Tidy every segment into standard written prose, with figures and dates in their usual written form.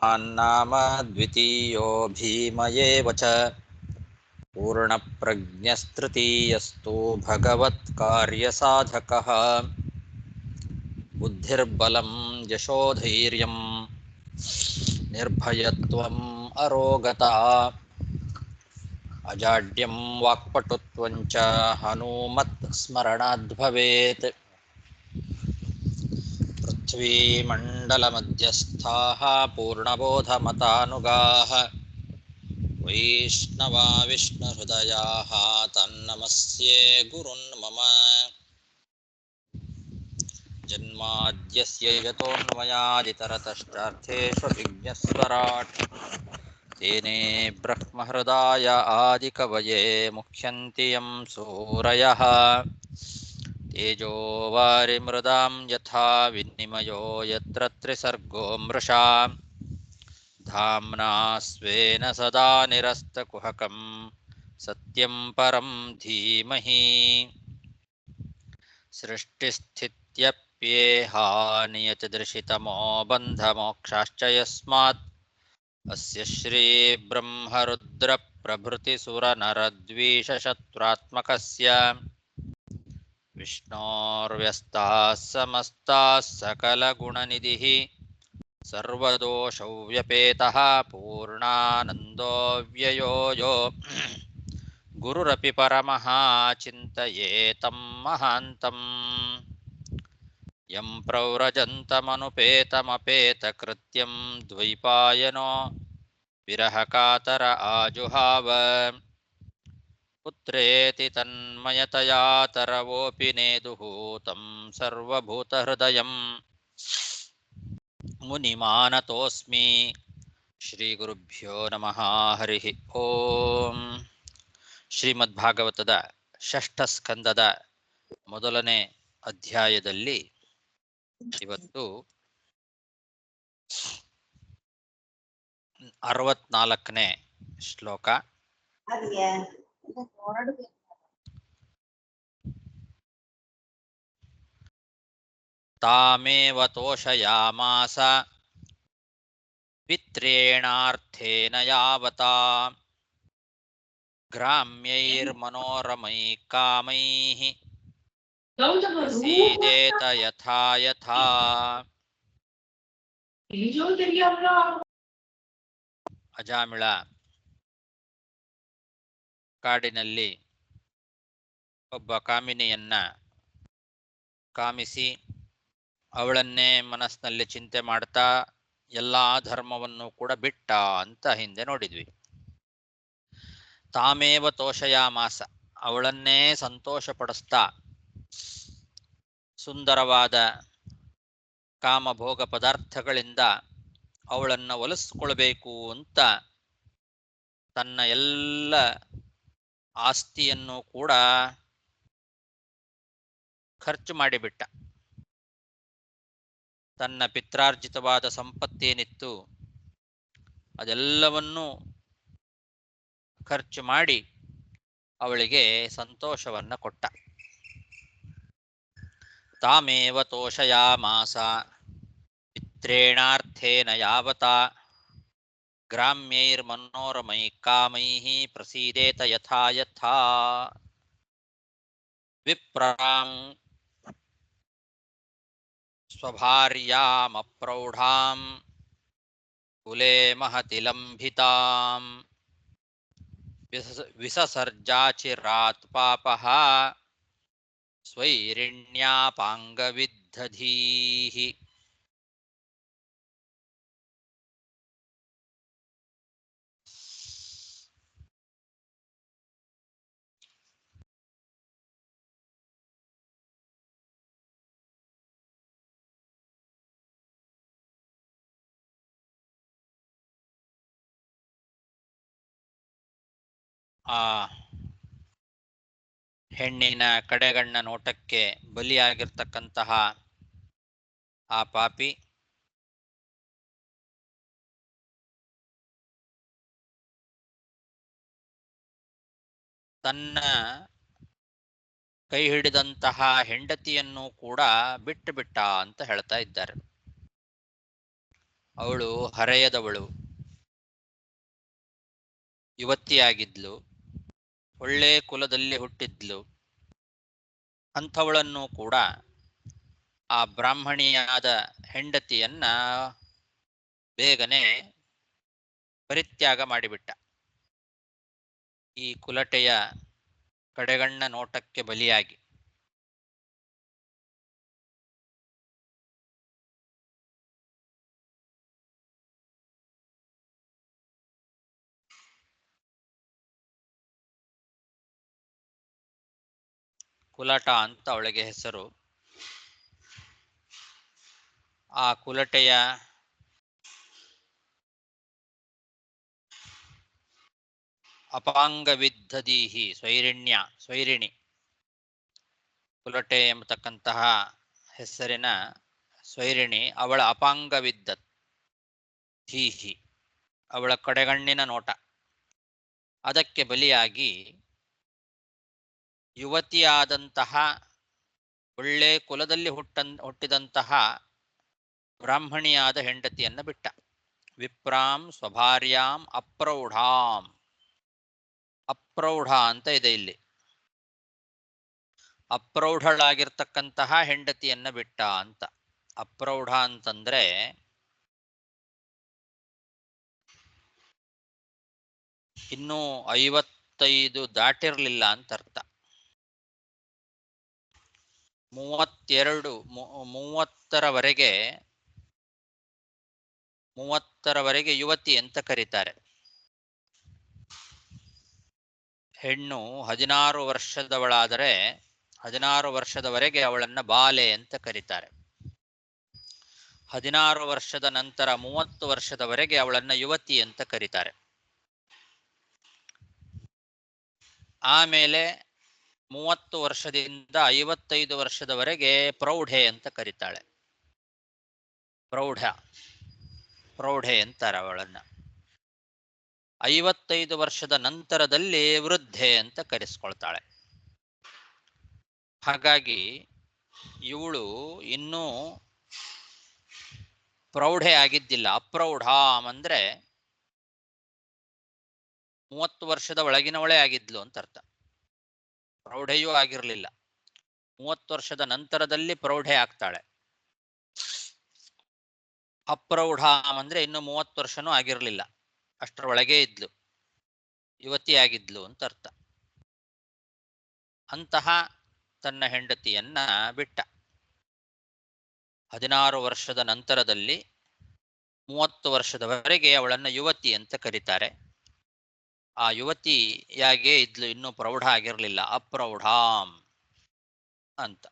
नाम द्वितीयो भीमयेव च पूर्णप्रज्ञस्तृतीयस्तु भगवत्कार्यसाधकः बुद्धिर्बलं यशोधैर्यं निर्भयत्वम् अरोगता अजाड्यं वाक्पटुत्वं च हनूमत्स्मरणाद् भवेत्। पृथ्वीमण्डलमध्यस्थाः पूर्णबोधमतानुगाः वैष्णवा विष्णुहृदयाः तन्नमस्ये गुरुन् मम। जन्माद्यस्य यतोऽन्वयादितरतश्चार्थेष्वभिज्ञस्वराट् तेने ब्रह्महृदाय आदिकवये मुह्यन्ति यं सूरयः तेजो वारिमृदां यथा विनिमयो यत्र त्रिसर्गो मृषा धाम्ना स्वेन सदा निरस्तकुहकं सत्यं परं धीमहि सृष्टिस्थित्यप्येहानियतिदृशितमो बन्धमोक्षाश्च यस्मात् अस्य श्रीब्रह्मरुद्रप्रभृतिसुरनरद्वीषशत्रुरात्मकस्य विष्णोर्व्यस्ताः समस्ताः सकलगुणनिधिः सर्वदोषव्यपेतः पूर्णानन्दो व्ययो यो गुरुरपि परमः चिन्तयेतं महान्तम् यं प्रव्रजन्तमनुपेतमपेतकृत्यं द्वैपायनो विरहकातर आजुहाव पुत्रेति तन्मयतया तरवोऽपि नेदुः तं सर्वभूतहृदयं मुनिमानतोऽस्मि। ಶ್ರೀಗುರುಭ್ಯೋ ನಮಃ. ಹರಿ ಓಂ. ಶ್ರೀಮದ್ಭಾಗವತದ ಷಷ್ಠ ಸ್ಕಂದದ ಮೊದಲನೇ ಅಧ್ಯಾಯದಲ್ಲಿ ಇವತ್ತು 64ನೇ ಶ್ಲೋಕ. ತಾಮೇವ ತೋಷಯಾಮಾಸ ಪಿತ್ರೇಣಾರ್ಥೇನ ಯಾವತಾ ಗ್ರಾಮ್ಯೈರ್ಮನೋರಮೈಃ ಕಾಮೈಃ ಪ್ರಸೀದೇತ ಯಥಾ ಯಥಾ. ಅಜಾಮಿಳ ಕಾಡಿನಲ್ಲಿ ಒಬ್ಬ ಕಾಮಿನಿಯನ್ನ ಕಾಮಿಸಿ ಅವಳನ್ನೇ ಮನಸ್ಸಿನಲ್ಲಿ ಚಿಂತೆ ಮಾಡ್ತಾ ಎಲ್ಲಾ ಧರ್ಮವನ್ನು ಕೂಡ ಬಿಟ್ಟ ಅಂತ ಹಿಂದೆ ನೋಡಿದ್ವಿ. ತಾಮೇವ ತೋಷಯಾಮಾಸ, ಅವಳನ್ನೇ ಸಂತೋಷಪಡಿಸ್ತಾ ಸುಂದರವಾದ ಕಾಮಭೋಗ ಪದಾರ್ಥಗಳಿಂದ ಅವಳನ್ನು ಒಲಿಸ್ಕೊಳ್ಬೇಕು ಅಂತ ತನ್ನ ಎಲ್ಲ ಆಸ್ತಿಯನ್ನು ಕೂಡ ಖರ್ಚು ಮಾಡಿಬಿಟ್ಟ. ತನ್ನ ಪಿತ್ರಾರ್ಜಿತವಾದ ಸಂಪತ್ತೇನಿತ್ತು ಅದೆಲ್ಲವನ್ನೂ ಖರ್ಚು ಮಾಡಿ ಅವಳಿಗೆ ಸಂತೋಷವನ್ನ ಕೊಟ್ಟ. ತಾಮೇವ ತೋಷಯಾಮಾಸ ಪಿತ್ರೇಣಾರ್ಥೇನ ಯಾವತಾ ಗ್ರಾಮ್ಯೈರ್ಮನೋರಮೈಃ ಕಾಮೈಃ ಪ್ರಸೀದೇತ ಯಥಾ ಯಥಾ. ವಿಪ್ರಾಂ ಸ್ವಭಾರ್ಯಾಮಪ್ರೌಢಾಂ ಕುಲೇ ಮಹತಿ ಲಂಭಿತಾಂ ವಿಸಸರ್ಜಾಚಿರಾತ್ ಪಾಪಃ ಸ್ವೈರಿಣ್ಯಾಪಾಂಗವಿದ್ಧಧೀಃ. ಆ ಹೆಣ್ಣಿನ ಕಡೆಗಣ್ಣ ನೋಟಕ್ಕೆ ಬಲಿಯಾಗಿರ್ತಕ್ಕಂತಹ ಆ ಪಾಪಿ ತನ್ನ ಕೈ ಹಿಡಿದಂತಹ ಹೆಂಡತಿಯನ್ನು ಕೂಡ ಬಿಟ್ಟು ಬಿಟ್ಟ ಅಂತ ಹೇಳ್ತಾ ಇದ್ದಾರೆ. ಅವಳು ಹರೆಯದವಳು, ಯುವತಿಯಾಗಿದ್ಲು, ಒಳ್ಳೆ ಕುಲದಲ್ಲಿ ಹುಟ್ಟಿದ್ಲು. ಅಂಥವಳನ್ನು ಕೂಡ ಆ ಬ್ರಾಹ್ಮಣಿಯಾದ ಹೆಂಡತಿಯನ್ನ ಬೇಗನೆ ಪರಿತ್ಯಾಗ ಮಾಡಿಬಿಟ್ಟ. ಈ ಕುಲಟೆಯ ಕಡೆಗಣ್ಣ ನೋಟಕ್ಕೆ ಬಲಿಯಾಗಿ. ಕುಲಟ ಅಂತ ಅವಳಿಗೆ ಹೆಸರು. ಆ ಕುಲಟೆಯ ಅಪಾಂಗವಿದ್ಧದೀಹಿ ಸ್ವೈರಿಣಿ, ಕುಲಟೆ ಎಂಬತಕ್ಕಂತಹ ಹೆಸರಿನ ಸ್ವೈರಿಣಿ, ಅವಳ ಅಪಾಂಗವಿದ್ದ ಧೀಹಿ, ಅವಳ ಕಡೆಗಣ್ಣಿನ ನೋಟ, ಅದಕ್ಕೆ ಬಲಿಯಾಗಿ ಯುವತಿಯಾದಂತಹ ಒಳ್ಳೆ ಕುಲದಲ್ಲಿ ಹುಟ್ಟಿದಂತಹ ಬ್ರಾಹ್ಮಣಿಯಾದ ಹೆಂಡತಿಯನ್ನ ಬಿಟ್ಟ. ವಿಪ್ರಾಂ ಸ್ವಭಾರ್ಯಾಂ ಅಪ್ರೌಢಾಂ, ಅಪ್ರೌಢ ಅಂತ ಇದೆ ಇಲ್ಲಿ. ಅಪ್ರೌಢಳಾಗಿರ್ತಕ್ಕಂತಹ ಹೆಂಡತಿಯನ್ನ ಬಿಟ್ಟ ಅಂತ. ಅಪ್ರೌಢ ಅಂತಂದ್ರೆ ಇನ್ನೂ 55 ದಾಟಿರ್ಲಿಲ್ಲ ಅಂತ ಅರ್ಥ. 30ರವರೆಗೆ ಯುವತಿ ಅಂತ ಕರೀತಾರೆ. ಹೆಣ್ಣು 16 ವರ್ಷದವಳಾದರೆ 16 ವರ್ಷದವರೆಗೆ ಅವಳನ್ನ ಬಾಲೆ ಅಂತ ಕರೀತಾರೆ. 16 ವರ್ಷದ ನಂತರ 30 ವರ್ಷದವರೆಗೆ ಅವಳನ್ನ ಯುವತಿ ಅಂತ ಕರೀತಾರೆ. ಆಮೇಲೆ 30 ವರ್ಷದಿಂದ 55 ವರ್ಷದವರೆಗೆ ಪ್ರೌಢೆ ಅಂತ ಕರೀತಾಳೆ. ಪ್ರೌಢೆ ಅಂತಾರೆ ಅವಳನ್ನ. 55 ವರ್ಷದ ನಂತರದಲ್ಲಿ ವೃದ್ಧೆ ಅಂತ ಕರೆಸ್ಕೊಳ್ತಾಳೆ. ಹಾಗಾಗಿ ಇವಳು ಇನ್ನೂ ಪ್ರೌಢೆ ಆಗಿದ್ದಿಲ್ಲ. ಅಪ್ರೌಢಾಂ ಅಂದ್ರೆ 30 ವರ್ಷದ ಒಳಗಿನವಳೇ ಆಗಿದ್ಲು ಅಂತ ಅರ್ಥ. ಪ್ರೌಢೆಯೂ ಆಗಿರಲಿಲ್ಲ. 30 ವರ್ಷದ ನಂತರದಲ್ಲಿ ಪ್ರೌಢೆ ಆಗ್ತಾಳೆ. ಅಪ್ರೌಢಾಂ ಅಂದ್ರೆ ಇನ್ನು 30 ವರ್ಷನೂ ಆಗಿರಲಿಲ್ಲ, ಅಷ್ಟರೊಳಗೆ ಇದ್ಲು, ಯುವತಿಯಾಗಿದ್ಲು ಅಂತ ಅರ್ಥ. ಅಂತಹ ತನ್ನ ಹೆಂಡತಿಯನ್ನ ಬಿಟ್ಟ. 16 ವರ್ಷದ ನಂತರದಲ್ಲಿ 30 ವರ್ಷದವರೆಗೆ ಅವಳನ್ನ ಯುವತಿ ಅಂತ ಕರೀತಾರೆ. ಆ ಯುವತಿಯಾಗೆ ಇದ್ಲು, ಇನ್ನೂ ಪ್ರೌಢ ಆಗಿರಲಿಲ್ಲ. ಅಪ್ರೌಢಾಂ ಅಂತ.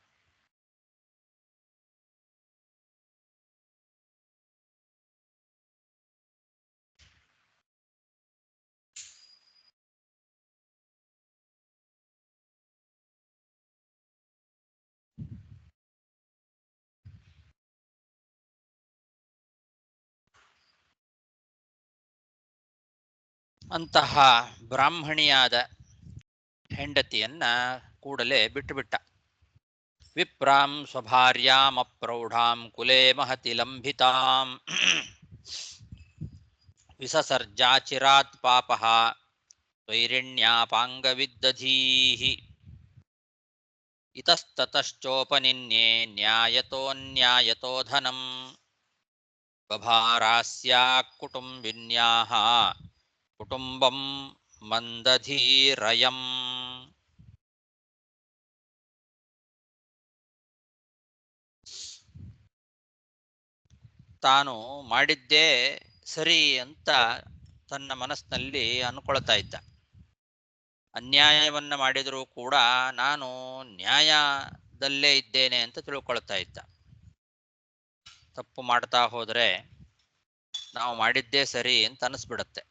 ಅಂತಹ ಬ್ರಾಹ್ಮಣಿಯಾದ ಹೆಂಡತಿಯನ್ನ ಕೂಡಲೇ ಬಿಟ್ಟುಬಿಟ್ಟ. ವಿಪ್ರಾಂ ಸ್ವಭಾರ್ಯಾಂ ಅಪ್ರೌಢಾಂ ಕುಲೇ ಮಹತಿ ಲಂಭಿತಾಂ ವಿಸಸರ್ಜಾಚಿರಾತ್ ಪಾಪಃ ಸ್ವೈರಿಣ್ಯಾಪಾಂಗವಿದ್ದಧೀಃ ಇತಸ್ತತಶ್ಚೋಪನಿನ್ಯೇ ನ್ಯಾಯತೋ ಧನಂ ಬಭಾರಾಸ್ಯಾಃ ಕುಟುಂಬಿನ್ಯಾಃ ಕುಟುಂಬಂ ಮಂದಧೀರಯಂ. ತಾನು ಮಾಡಿದ್ದೇ ಸರಿ ಅಂತ ತನ್ನ ಮನಸ್ಸಿನಲ್ಲಿ ಅನ್ಕೊಳ್ತಾ ಇದ್ದ. ಅನ್ಯಾಯವನ್ನ ಮಾಡಿದರೂ ಕೂಡ ನಾನು ನ್ಯಾಯದಲ್ಲೇ ಇದ್ದೇನೆ ಅಂತ ತಿಳ್ಕೊಳ್ತಾ ಇದ್ದ. ತಪ್ಪು ಮಾಡ್ತಾ ಹೋದರೆ ನಾವು ಮಾಡಿದ್ದೇ ಸರಿ ಅಂತ ಅನಿಸ್ಬಿಡತ್ತೆ.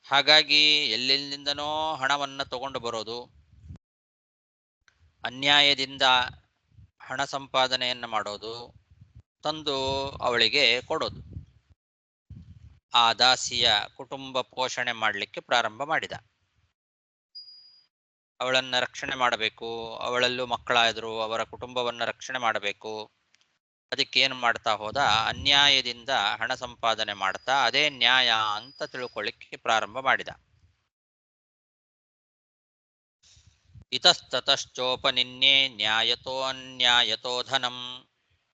ಹಾಗಾಗಿ ಎಲ್ಲೆಲ್ಲಿಂದನೋ ಹಣವನ್ನು ತಗೊಂಡು ಬರೋದು, ಅನ್ಯಾಯದಿಂದ ಹಣ ಸಂಪಾದನೆಯನ್ನು ಮಾಡೋದು, ತಂದು ಅವಳಿಗೆ ಕೊಡೋದು. ಆ ದಾಸಿಯ ಕುಟುಂಬ ಪೋಷಣೆ ಮಾಡಲಿಕ್ಕೆ ಪ್ರಾರಂಭ ಮಾಡಿದ. ಅವಳನ್ನು ರಕ್ಷಣೆ ಮಾಡಬೇಕು, ಅವಳಲ್ಲೂ ಮಕ್ಕಳಾದರೂ ಅವರ ಕುಟುಂಬವನ್ನು ರಕ್ಷಣೆ ಮಾಡಬೇಕು, ಅದಕ್ಕೇನು ಮಾಡ್ತಾ ಹೋದ, ಅನ್ಯಾಯದಿಂದ ಹಣ ಸಂಪಾದನೆ ಮಾಡ್ತಾ ಅದೇ ನ್ಯಾಯ ಅಂತ ತಿಳ್ಕೊಳ್ಳಿಕ್ಕೆ ಪ್ರಾರಂಭ ಮಾಡಿದ. ಇತಸ್ತತಶ್ಚೋಪನಿನ್ಯೇ ನ್ಯಾಯತೋ ಅನ್ಯಾಯತೋ ಧನಂ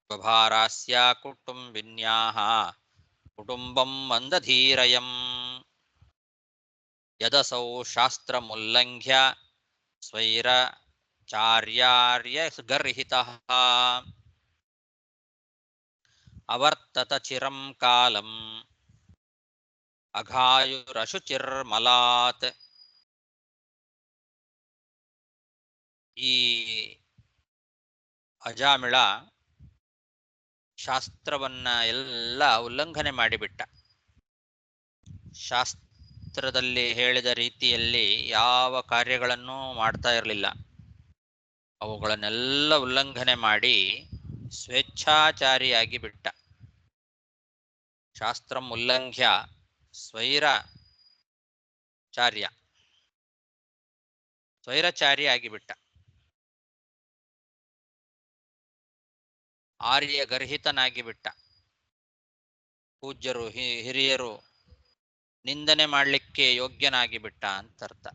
ಬಭಾರಾಸ್ಯ ಕುಟುಂಬಿನ್ಯಾಹ ಕುಟುಂಬಂ ಮಂದಧೀರಯಂ ಯದಸೌ ಶಾಸ್ತ್ರಮುಲ್ಲಂಘ್ಯ ಸ್ವೈರಚಾರ್ಯಾರ್ಯ ಗರ್ಹಿತಃ ಅವರ್ತತ ಚಿರಂ ಕಾಲಂ ಅಘಾಯುರಶುಚಿರ್ಮಲಾತ್. ಈ ಅಜಾಮಿಳ ಶಾಸ್ತ್ರವನ್ನ ಎಲ್ಲ ಉಲ್ಲಂಘನೆ ಮಾಡಿಬಿಟ್ಟ. ಶಾಸ್ತ್ರದಲ್ಲಿ ಹೇಳಿದ ರೀತಿಯಲ್ಲಿ ಯಾವ ಕಾರ್ಯಗಳನ್ನು ಮಾಡ್ತಾ ಇರಲಿಲ್ಲ. ಅವುಗಳನ್ನೆಲ್ಲ ಉಲ್ಲಂಘನೆ ಮಾಡಿ ಸ್ವೇಚ್ಛಾಚಾರಿಯಾಗಿ ಬಿಟ್ಟ. ಶಾಸ್ತ್ರಂ ಉಲ್ಲಂಘ್ಯ ಸ್ವೈರಚಾರಿ ಆಗಿಬಿಟ್ಟ. ಆರ್ಯ ಗರ್ಹಿತನಾಗಿ ಬಿಟ್ಟ. ಪೂಜ್ಯರು ಹಿರಿಯರು ನಿಂದನೆ ಮಾಡಲಿಕ್ಕೆ ಯೋಗ್ಯನಾಗಿ ಬಿಟ್ಟ ಅಂತರ್ಥ.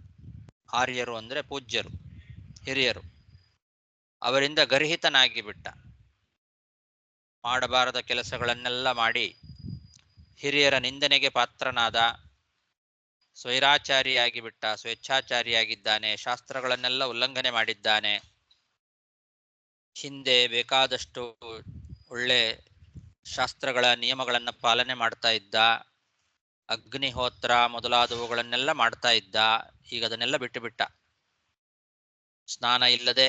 ಆರ್ಯರು ಅಂದ್ರೆ ಪೂಜ್ಯರು, ಹಿರಿಯರು, ಅವರಿಂದ ಗರ್ಹಿತನಾಗಿ ಬಿಟ್ಟ. ಮಾಡಬಾರದ ಕೆಲಸಗಳನ್ನೆಲ್ಲ ಮಾಡಿ ಹಿರಿಯರ ನಿಂದನೆಗೆ ಪಾತ್ರನಾದ. ಸ್ವೈರಾಚಾರಿಯಾಗಿ ಬಿಟ್ಟ, ಸ್ವೇಚ್ಛಾಚಾರಿಯಾಗಿದ್ದಾನೆ, ಶಾಸ್ತ್ರಗಳನ್ನೆಲ್ಲ ಉಲ್ಲಂಘನೆ ಮಾಡಿದ್ದಾನೆ. ಹಿಂದೆ ಬೇಕಾದಷ್ಟು ಒಳ್ಳೆ ಶಾಸ್ತ್ರಗಳ ನಿಯಮಗಳನ್ನು ಪಾಲನೆ ಮಾಡ್ತಾ ಇದ್ದ. ಅಗ್ನಿಹೋತ್ರ ಮೊದಲಾದವುಗಳನ್ನೆಲ್ಲ ಮಾಡ್ತಾ ಇದ್ದ. ಈಗ ಅದನ್ನೆಲ್ಲ ಬಿಟ್ಟು ಬಿಟ್ಟ. ಸ್ನಾನ ಇಲ್ಲದೆ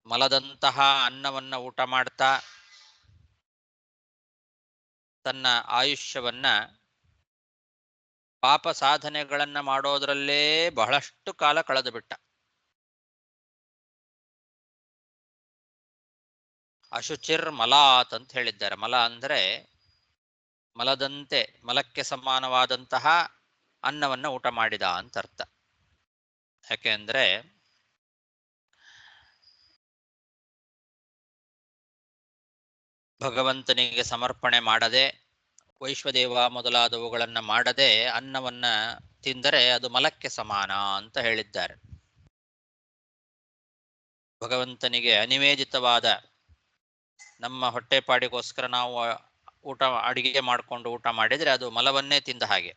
ಮಲದಂತಹ ಅನ್ನವನ್ನ ಊಟ ಮಾಡ್ತಾ ತನ್ನ ಆಯುಷ್ಯವನ್ನ ಪಾಪ ಸಾಧನೆಗಳನ್ನ ಮಾಡೋದ್ರಲ್ಲೇ ಬಹಳಷ್ಟು ಕಾಲ ಕಳೆದು ಬಿಟ್ಟ. ಅಶುಚಿರ್ ಮಲಾತ್ ಅಂತ ಹೇಳಿದ್ದಾರೆ. ಮಲ ಅಂದ್ರೆ ಮಲದಂತೆ, ಮಲಕ್ಕೆ ಸಮಾನವಾದಂತಹ ಅನ್ನವನ್ನ ಊಟ ಮಾಡಿದ ಅಂತ ಅರ್ಥ. ಯಾಕೆಂದ್ರೆ ಭಗವಂತನಿಗೆ ಸಮರ್ಪಣೆ ಮಾಡದೆ, ವೈಶ್ವದೇವ ಮೊದಲಾದವುಗಳನ್ನ ಮಾಡದೆ ಅನ್ನವನ್ನ ತಿಂದರೆ ಅದು ಮಲಕ್ಕೆ ಸಮಾನ ಅಂತ ಹೇಳಿದ್ದಾರೆ. ಭಗವಂತನಿಗೆ ಅನಿವೇದಿತವಾದ ನಮ್ಮ ಹೊಟ್ಟೆಪಾಡಿಗೋಸ್ಕರ ನಾವು ಅಡಿಗೆ ಮಾಡಿಕೊಂಡು ಊಟ ಮಾಡಿದ್ರೆ ಅದು ಮಲವನ್ನೇ ತಿಂದ ಹಾಗೆ.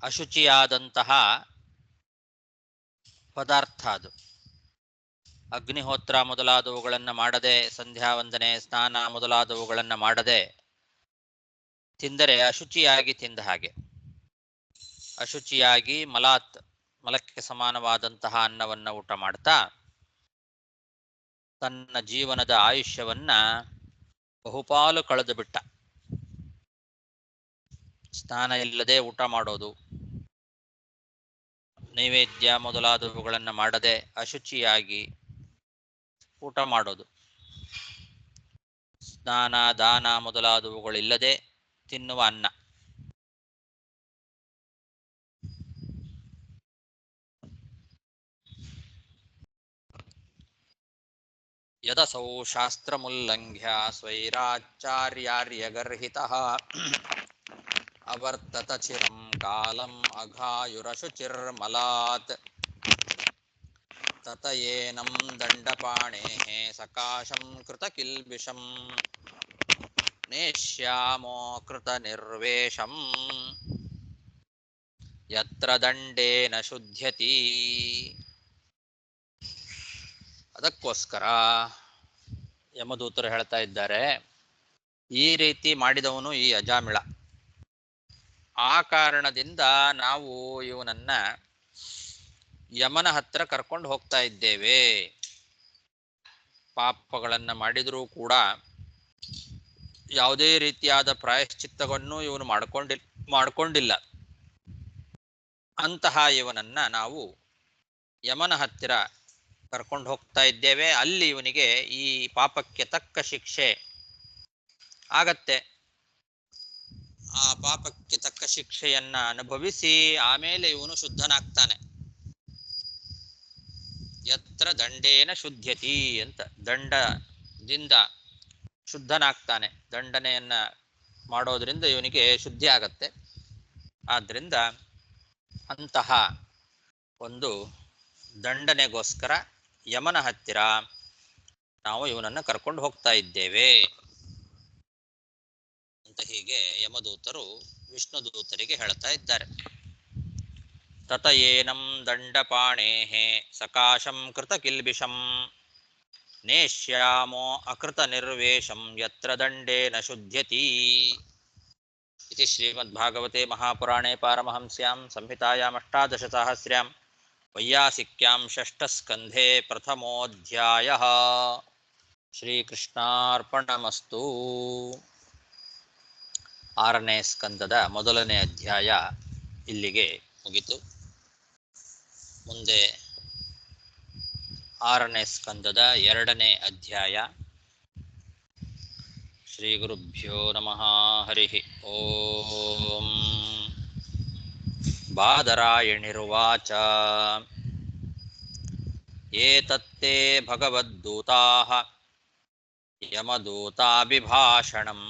ಅಶುಚಿಯಾದಂತಹ ಪದಾರ್ಥ ಅದು. ಅಗ್ನಿಹೋತ್ರ ಮೊದಲಾದವುಗಳನ್ನ ಮಾಡದೆ, ಸಂಧ್ಯಾ ವಂದನೆ, ಸ್ನಾನ ಮೊದಲಾದವುಗಳನ್ನ ಮಾಡದೆ ತಿಂದರೆ ಅಶುಚಿಯಾಗಿ ತಿಂದ ಹಾಗೆ. ಅಶುಚಿಯಾಗಿ ಮಲಕ್ಕೆ ಸಮಾನವಾದಂತಹ ಅನ್ನವನ್ನ ಊಟ ಮಾಡ್ತಾ ತನ್ನ ಜೀವನದ ಆಯುಷ್ಯವನ್ನ ಬಹುಪಾಲು ಕಳೆದು ಬಿಟ್ಟ. ಸ್ನಾನ ಇಲ್ಲದೆ ಊಟ ಮಾಡೋದು, ನೈವೇದ್ಯ ಮೊದಲಾದವುಗಳನ್ನ ಮಾಡದೆ ಅಶುಚಿಯಾಗಿ ಊಟ ಮಾಡೋದು, ಸ್ನಾನ ದಾನ ಮೊದಲಾದವುಗಳಿಲ್ಲದೆ ತಿನ್ನುವ ಅನ್ನ. ಯದಸೌ ಶಾಸ್ತ್ರಮುಲ್ಲಂಘ್ಯ ಸ್ವೈರಾಚಾರ್ಯಾರ್ಯಗರ್ಹಿತಃ ಅವರ್ತತ ಚಿರಂ ಕಾಲಂ ಅಘಾಯುರಶುಚಿರ್ಮಲಾತ್ ತತಯೇನಂ ದಂಡಪಾಣೇಃ ಸಕಾಶಂ ಕೃತಕಿಲ್ಬಿಷಂ ನೇಷ್ಯಾಮೋ ಕೃತನಿರ್ವೇಷಂ ಯತ್ರ ದಂಡೇನ ಶುದ್ಧ್ಯತಿ. ಅದಕ್ಕೋಸ್ಕರ ಯಮದೂತರು ಹೇಳ್ತಾ ಇದ್ದಾರೆ, ಈ ರೀತಿ ಮಾಡಿದವನು ಈ ಅಜಾಮಿಳ. ಆ ಕಾರಣದಿಂದ ನಾವು ಇವನನ್ನ ಯಮನ ಹತ್ರ ಕರ್ಕೊಂಡು ಹೋಗ್ತಾ ಇದ್ದೇವೆ. ಪಾಪಗಳನ್ನ ಮಾಡಿದರೂ ಕೂಡ ಯಾವುದೇ ರೀತಿಯಾದ ಪ್ರಾಯಶ್ಚಿತ್ತವನ್ನು ಇವನು ಮಾಡ್ಕೊಂಡಿಲ್ಲ. ಅಂತಹ ಇವನನ್ನ ನಾವು ಯಮನ ಹತ್ತಿರ ಕರ್ಕೊಂಡು ಹೋಗ್ತಾ ಇದ್ದೇವೆ. ಅಲ್ಲಿ ಇವನಿಗೆ ಈ ಪಾಪಕ್ಕೆ ತಕ್ಕ ಶಿಕ್ಷೆ ಆಗತ್ತೆ. ಆ ಪಾಪಕ್ಕೆ ತಕ್ಕ ಶಿಕ್ಷೆಯನ್ನ ಅನುಭವಿಸಿ ಆಮೇಲೆ ಇವನು ಶುದ್ಧನಾಗ್ತಾನೆ. ಯತ್ರ ದಂಡೇನ ಶುದ್ಧತಿ ಅಂತ, ದಂಡದಿಂದ ಶುದ್ಧನಾಗ್ತಾನೆ. ದಂಡನೆಯನ್ನ ಮಾಡೋದ್ರಿಂದ ಇವನಿಗೆ ಶುದ್ಧಿ ಆಗತ್ತೆ. ಆದ್ರಿಂದ ಅಂತಹ ಒಂದು ದಂಡನೆಗೋಸ್ಕರ ಯಮನ ಹತ್ತಿರ ನಾವು ಇವನನ್ನ ಕರ್ಕೊಂಡು ಹೋಗ್ತಾ ಇದ್ದೇವೆ ಅಂತ ಹೀಗೆ ಯಮದೂತರು ವಿಷ್ಣುದೂತರಿಗೆ ಹೇಳ್ತಾ ಇದ್ದಾರೆ. ತತ ಏನಂ ದಂಡಪಾಣೇಃ ಸಕಾಶಂ ಕೃತ ಕಿಲ್ಬಿಷಂ ನೇಷ್ಯಾಮೋ ಅಕೃತ ನಿರ್ವೇಶಂ ಯತ್ರ ದಂಡೇನ ಶುದ್ಧ್ಯತಿ. ಇತಿ ಶ್ರೀಮದ್ಭಾಗವತೆ ಮಹಾಪುರಾಣೇ ಪಾರಮಹಂಸ್ಯಾಂ ಸಂಹಿತಾಯಾಂ ಅಷ್ಟಾದಶಸಾಹಸ್ರ್ಯಾಂ ವೈಯಾಸಿಕ್ಯಾಂ ಷಷ್ಠಸ್ಕಂಧೇ ಪ್ರಥಮೋಧ್ಯಾಯಃ. ಶ್ರೀಕೃಷ್ಣಾರ್ಪಣಮಸ್ತು. 6ನೇ ಸ್ಕಂದದ ಮೊದಲನೇ ಅಧ್ಯಾಯ ಇಲ್ಲಿಗೆ ಮುಗಿತು. ಮುಂದೆ 6ನೇ ಸ್ಕಂದದ 2ನೇ ಅಧ್ಯಾಯ. ಶ್ರೀ ಗುರುಭ್ಯೋ ನಮಃ. ಹರಿ ಓಂ. ಬಾದರಾಯಣಿರುವಾಚ ಏತತ್ತೇ ಭಗವದ್ದೂತಾಃ ಯಮದೂತಾಭಿಭಾಷಣಂ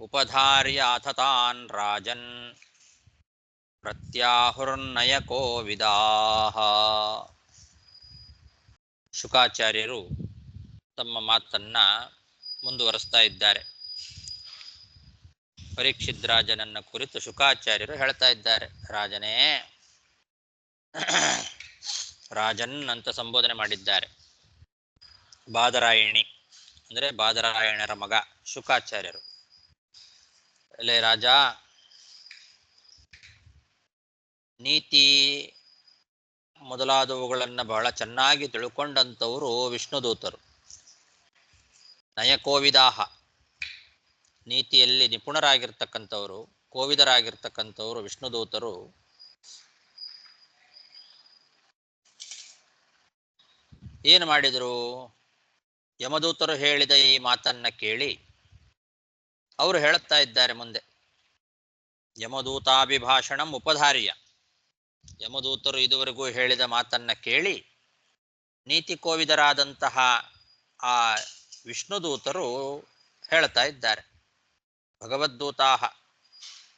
ಉಪಧಾರ್ಯಾಥ ತಾನ್ ರಾಜನ್ ಪ್ರತ್ಯಾಹುರ್ನಯಕೋ ವಿದಾಃ. ಶುಕಾಚಾರ್ಯರು ತಮ್ಮ ಮಾತನ್ನ ಮುಂದುವರಿಸ್ತಾ ಇದ್ದಾರೆ. ಪರೀಕ್ಷಿತ್ ರಾಜನನ್ನ ಕುರಿತು ಶುಕಾಚಾರ್ಯರು ಹೇಳ್ತಾ ಇದ್ದಾರೆ. ರಾಜನೇ, ರಾಜನ್ ಅಂತ ಸಂಬೋಧನೆ ಮಾಡಿದ್ದಾರೆ. ಬಾದರಾಯಣಿ ಅಂದ್ರೆ ಬಾದರಾಯಣರ ಮಗ ಶುಕಾಚಾರ್ಯರು. ಅಲ್ಲೇ ರಾಜ, ನೀತಿ ಮೊದಲಾದವುಗಳನ್ನ ಬಹಳ ಚೆನ್ನಾಗಿ ತಿಳ್ಕೊಂಡಂಥವರು ವಿಷ್ಣುದೂತರು. ನಯಕೋವಿದಾಹ, ನೀತಿಯಲ್ಲಿ ನಿಪುಣರಾಗಿರ್ತಕ್ಕಂಥವರು, ಕೋವಿದರಾಗಿರ್ತಕ್ಕಂಥವರು ವಿಷ್ಣುದೂತರು. ಏನು ಮಾಡಿದರು? ಯಮದೂತರು ಹೇಳಿದ ಈ ಮಾತನ್ನ ಕೇಳಿ ಅವರು ಹೇಳುತ್ತಾ ಇದ್ದಾರೆ ಮುಂದೆ. ಯಮದೂತಾಭಿಭಾಷಣಂ ಉಪಧಾರ್ಯ. ಯಮದೂತರು ಇದುವರೆಗೂ ಹೇಳಿದ ಮಾತನ್ನ ಕೇಳಿ ನೀತಿ ಕೋವಿದರಾದಂತಹ ಆ ವಿಷ್ಣುದೂತರು ಹೇಳ್ತಾ ಇದ್ದಾರೆ. ಭಗವದ್ದೂತಾಹ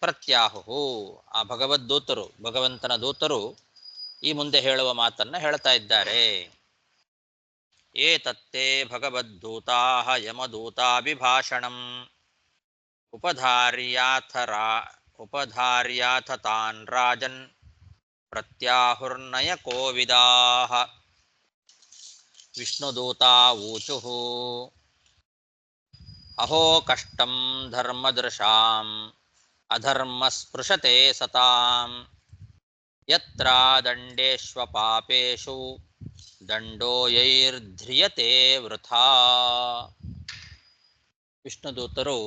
ಪ್ರತ್ಯಾಹು. ಆ ಭಗವದ್ದೂತರು, ಭಗವಂತನ ದೂತರು ಈ ಮುಂದೆ ಹೇಳುವ ಮಾತನ್ನ ಹೇಳ್ತಾ ಇದ್ದಾರೆ. ಏತತ್ತೇ ಭಗವದ್ದೂತಾಃ ಯಮದೂತಾಭಿಭಾಷಣಂ ಉಪಧಾರ್ಯಾಥ ತಾನ್ ರಾಜನ್ ಪ್ರತ್ಯಾಹುರ್ನಯಕೋ ವಿದಾಃ. ವಿಷ್ಣುದೂತಾ ಊಚುಃ ಅಹೋ ಕಷ್ಟಂ ಧರ್ಮದೃಶಾಂ ಅಧರ್ಮ ಸ್ಪೃಶತೆ ಸತಾಂ ಯತ್ರ ದಂಡೇಶ್ವ ಪಾಪೇಷು ದಂಡೋ ಯೈರ್ಧ್ರಿಯತೆ ವೃಥಾ. ವಿಷ್ಣುದೂತರು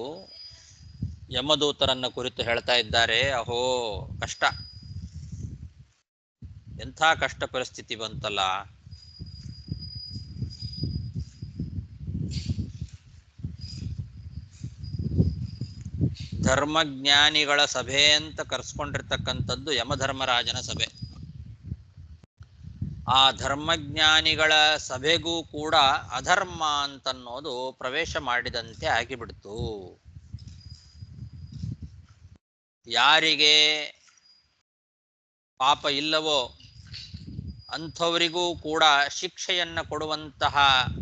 ಯಮದೂತರನ್ನು ಕುರಿತು ಹೇಳ್ತಾ ಇದ್ದಾರೆ. ಅಹೋ ಕಷ್ಟ, ಎಂಥ ಕಷ್ಟ ಪರಿಸ್ಥಿತಿ ಬಂತಲ್ಲ. ಧರ್ಮಜ್ಞಾನಿಗಳ ಸಭೆ ಅಂತ ಕರೆಸ್ಕೊಂಡಿರ್ತಕ್ಕಂಥದ್ದು ಯಮಧರ್ಮರಾಜನ ಸಭೆ. ಆ ಧರ್ಮಜ್ಞಾನಿಗಳ ಸಭೆಗೂ ಕೂಡ ಅಧರ್ಮ ಅಂತನ್ನೋದು ಪ್ರವೇಶ ಮಾಡಿದಂತೆ ಆಗಿಬಿಡ್ತು. ಯಾರಿಗೆ ಪಾಪ ಇಲ್ಲವೋ ಅಂಥವರಿಗೂ ಕೂಡ ಶಿಕ್ಷೆಯನ್ನ ಕೊಡುವಂತಹ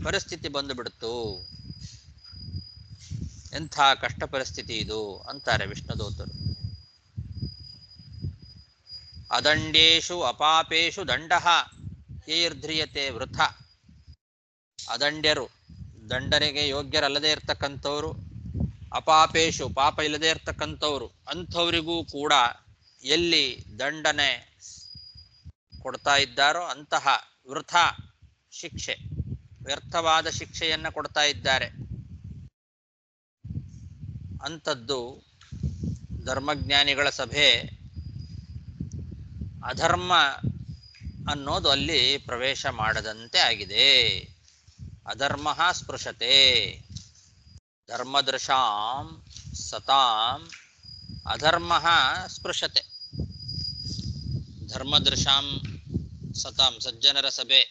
ಪರಿಸ್ಥಿತಿ ಬಂದು ಬಿಡ್ತು. ಎಂಥ ಕಷ್ಟ ಪರಿಸ್ಥಿತಿ ಇದು ಅಂತಾರೆ ವಿಷ್ಣುದೂತರು. ಅದಂಡೇಶು ಅಪಾಪೇಶು ದಂಡಃ ಯೈರ್ಧ್ರಿಯತೆ ವೃಥ. ಅದಂಡ್ಯರು, ದಂಡನೆಗೆ ಯೋಗ್ಯರಲ್ಲದೆ ಇರ್ತಕ್ಕಂಥವ್ರು, ಅಪಾಪೇಶು ಪಾಪ ಇಲ್ಲದೆ ಇರ್ತಕ್ಕಂಥವ್ರು, ಅಂಥವರಿಗೂ ಕೂಡ ಎಲ್ಲಿ ದಂಡನೆ ಕೊಡ್ತಾ ಇದ್ದಾರೋ ಅಂತಹ ವೃಥ ಶಿಕ್ಷೆ, ವ್ಯರ್ಥವಾದ ಶಿಕ್ಷೆಯನ್ನ ಕೊಡ್ತಾ ಇದ್ದಾರೆ. ಅಂಥದ್ದು ಧರ್ಮಜ್ಞಾನಿಗಳ ಸಭೆ. ಅಧರ್ಮ ಅನ್ನೋದು ಅಲ್ಲಿ ಪ್ರವೇಶ ಮಾಡದಂತೆ ಆಗಿದೆ. ಅಧರ್ಮ ಸ್ಪೃಶತೆ ಧರ್ಮದೃಶಾಂ ಸತಾಂ ಅಧರ್ಮ ಸ್ಪೃಶತೆ. ಧರ್ಮದೃಶಾಂ ಸತಾಂ ಸಜ್ಜನರ ಸಭೆ,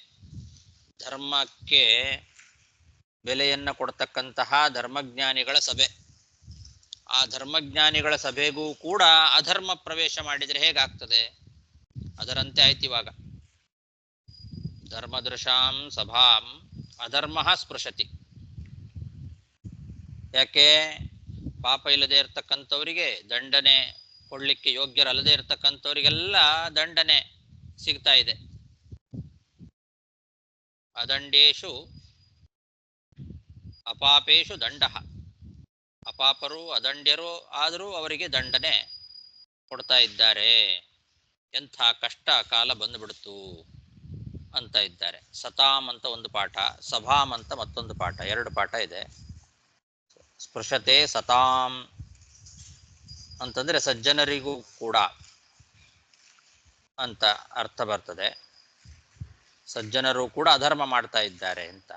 ಧರ್ಮಕ್ಕೆ ಬೆಲೆಯನ್ನು ಕೊಡ್ತಕ್ಕಂತಹ ಧರ್ಮಜ್ಞಾನಿಗಳ ಸಭೆ. ಆ ಧರ್ಮಜ್ಞಾನಿಗಳ ಸಭೆಗೂ ಕೂಡ ಅಧರ್ಮ ಪ್ರವೇಶ ಮಾಡಿದರೆ ಹೇಗಾಗ್ತದೆ? ಅದರಂತೆ ಆಯ್ತು ಇವಾಗ. ಧರ್ಮದೃಶಾಂ ಸಭಾಂ ಅಧರ್ಮ ಸ್ಪೃಶತಿ. ಯಾಕೆ? ಪಾಪ ಇಲ್ಲದೆ ಇರತಕ್ಕಂಥವರಿಗೆ ದಂಡನೆ ಕೊಡ್ಲಿಕ್ಕೆ ಯೋಗ್ಯರಲ್ಲದೆ ಇರತಕ್ಕಂಥವರಿಗೆಲ್ಲ ದಂಡನೆ ಸಿಗ್ತಾ ಇದೆ. ಅದಂಡೇಶು ಅಪಾಪೇಶು ದಂಡ. ಅಪಾಪರು ಅದಂಡ್ಯರು ಆದರೂ ಅವರಿಗೆ ದಂಡನೆ ಕೊಡ್ತಾ ಇದ್ದಾರೆ. ಎಂಥ ಕಷ್ಟ ಕಾಲ ಬಂದುಬಿಡ್ತು ಅಂತ ಇದ್ದಾರೆ. ಸತಾಂ ಅಂತ ಒಂದು ಪಾಠ, ಸಭಾಂ ಅಂತ ಮತ್ತೊಂದು ಪಾಠ, ಎರಡು ಪಾಠ ಇದೆ. ಸ್ಪೃಶತೆ ಸತಾಂ ಅಂತಂದರೆ ಸಜ್ಜನರಿಗೂ ಕೂಡ ಅಂತ ಅರ್ಥ ಬರ್ತದೆ. ಸಜ್ಜನರು ಕೂಡ ಅಧರ್ಮ ಮಾಡ್ತಾ ಇದ್ದಾರೆ ಅಂತ.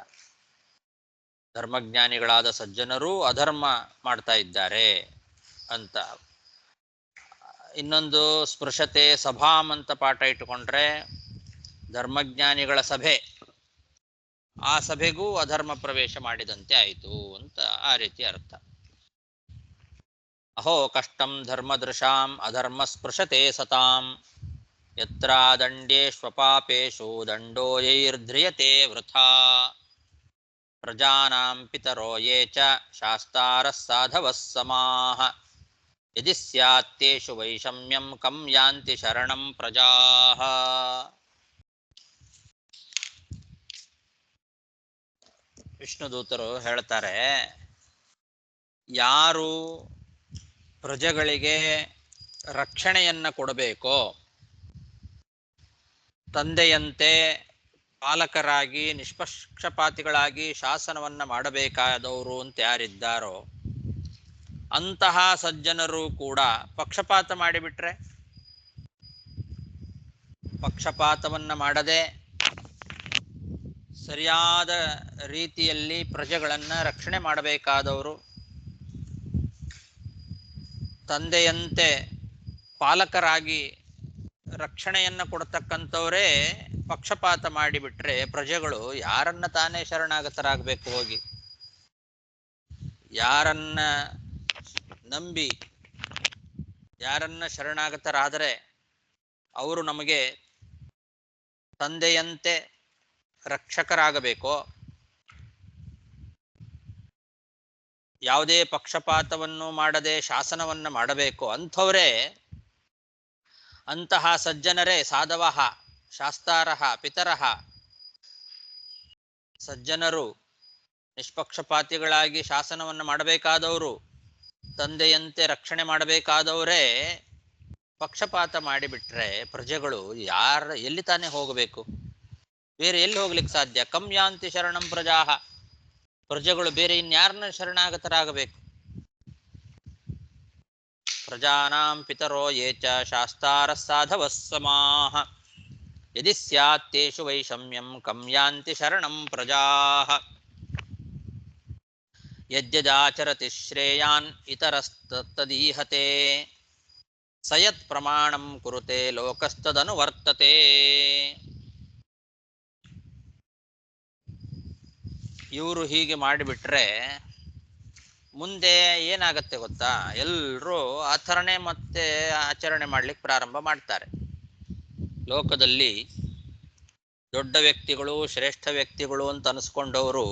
ಧರ್ಮಜ್ಞಾನಿಗಳಾದ ಸಜ್ಜನರೂ ಅಧರ್ಮ ಮಾಡ್ತಾ ಇದ್ದಾರೆ ಅಂತ. ಇನ್ನೊಂದು ಸ್ಪೃಶತೆ ಸಭಾಂ ಅಂತ ಪಾಠ ಇಟ್ಟುಕೊಂಡ್ರೆ ಧರ್ಮಜ್ಞಾನಿಗಳ ಸಭೆ, ಆ ಸಭೆಗೂ ಅಧರ್ಮ ಪ್ರವೇಶ ಮಾಡಿದಂತೆ ಆಯಿತು ಅಂತ ಆ ರೀತಿ ಅರ್ಥ. ಅಹೋ ಕಷ್ಟಂ ಧರ್ಮದೃಶಾಂ ಅಧರ್ಮ ಸ್ಪೃಶತೆ ಸತಾಂ ಯತ್ರ ದಂಡೇಷ್ವಪಾಪೇಷು ದಂಡೋ ಯೈರ್ಧ್ರಿಯತೆ ವೃಥಾ ಪ್ರಜಾನಾಂ ಪಿತರೋ ಯೇ ಚ ಶಾಸ್ತಾರಃ ಸಾಧವಃ ಸಮಾಃ ಯದಿ ಸ್ಯಾತ್ತೇಷು ವೈಷಮ್ಯಂ ಕಂ ಯಾಂತಿ ಶರಣಂ ಪ್ರಜಾಃ. ವಿಷ್ಣುದೂತರು ಹೇಳ್ತಾರೆ, ಯಾರು ಪ್ರಜೆಗಳಿಗೆ ರಕ್ಷಣೆಯನ್ನು ಕೊಡಬೇಕೋ, ತಂದೆಯಂತೆ ಪಾಲಕರಾಗಿ ನಿಷ್ಪಕ್ಷಪಾತಿಗಳಾಗಿ ಶಾಸನವನ್ನು ಮಾಡಬೇಕಾದವರು ಅಂತ ಯಾರಿದ್ದಾರೋ ಅಂತಹ ಸಜ್ಜನರು ಕೂಡ ಪಕ್ಷಪಾತ ಮಾಡಿಬಿಟ್ರೆ, ಪಕ್ಷಪಾತವನ್ನು ಮಾಡದೆ ಸರಿಯಾದ ರೀತಿಯಲ್ಲಿ ಪ್ರಜೆಗಳನ್ನು ರಕ್ಷಣೆ ಮಾಡಬೇಕಾದವರು, ತಂದೆಯಂತೆ ಪಾಲಕರಾಗಿ ರಕ್ಷಣೆಯನ್ನು ಕೊಡ್ತಕ್ಕಂಥವರೇ ಪಕ್ಷಪಾತ ಮಾಡಿಬಿಟ್ರೆ ಪ್ರಜೆಗಳು ಯಾರನ್ನ ತಾನೇ ಶರಣಾಗತರಾಗಬೇಕು? ಹೋಗಿ ಯಾರನ್ನ ನಂಬಿ ಯಾರನ್ನ ಶರಣಾಗತರಾದರೆ ಅವರು ನಮಗೆ ತಂದೆಯಂತೆ ರಕ್ಷಕರಾಗಬೇಕೋ, ಯಾವುದೇ ಪಕ್ಷಪಾತವನ್ನು ಮಾಡದೆ ಶಾಸನವನ್ನು ಮಾಡಬೇಕು ಅಂಥವರೇ, ಅಂತಹ ಸಜ್ಜನರೇ ಸಾಧವಃ ಶಾಸ್ತಾರಃ ಪಿತರಃ. ಸಜ್ಜನರು ನಿಷ್ಪಕ್ಷಪಾತಿಗಳಾಗಿ ಶಾಸನವನ್ನು ಮಾಡಬೇಕಾದವರು, ತಂದೆಯಂತೆ ರಕ್ಷಣೆ ಮಾಡಬೇಕಾದವರೇ ಪಕ್ಷಪಾತ ಮಾಡಿಬಿಟ್ರೆ ಪ್ರಜೆಗಳು ಎಲ್ಲಿ ತಾನೇ ಹೋಗಬೇಕು? ಬೇರೆ ಎಲ್ಲಿ ಹೋಗ್ಲಿಕ್ಕೆ ಸಾಧ್ಯ? ಕಂ ಯಾಂತಿ ಶರಣಂ ಪ್ರಜಾಃ. ಪ್ರಜೆಗಳು ಬೇರೆ ಇನ್ಯಾರನ್ನ ಶರಣಾಗತರಾಗಬೇಕು? ಪ್ರಜಾನಾಂ ಪಿತರೋ ಯೇ ಚ ಶಾಸ್ತಾರಃ ಸಾಧವಃ ಸಮಾಃ ಯದಿ ಸ್ಯಾತ್ತೇಷು ವೈಷಮ್ಯಂ ಕಂ ಯಾಂತಿ ಶರಣಂ ಪ್ರಜಾಃ ಯದ್ಯದಾಚರತಿ ಶ್ರೇಯಾನ್ ಇತರಸ್ತದೀಹತೆ ಸಯತ್ ಪ್ರಮಾಣಂ ಕುರುತೆ ಲೋಕಸ್ತದನುವರ್ತತೆ. ಇವರು ಹೀಗೆ ಮಾಡಿಬಿಟ್ರೆ ಮುಂದೆ ಏನಾಗತ್ತೆ ಗೊತ್ತಾ? ಎಲ್ಲರೂ ಆಚರಣೆ ಮತ್ತೆ ಆಚರಣೆ ಮಾಡ್ಲಿಕ್ಕೆ ಪ್ರಾರಂಭ ಮಾಡ್ತಾರೆ. ಲೋಕದಲ್ಲಿ ದೊಡ್ಡ ವ್ಯಕ್ತಿಗಳು ಶ್ರೇಷ್ಠ ವ್ಯಕ್ತಿಗಳು ಅಂತ ಅನಿಸ್ಕೊಂಡವರು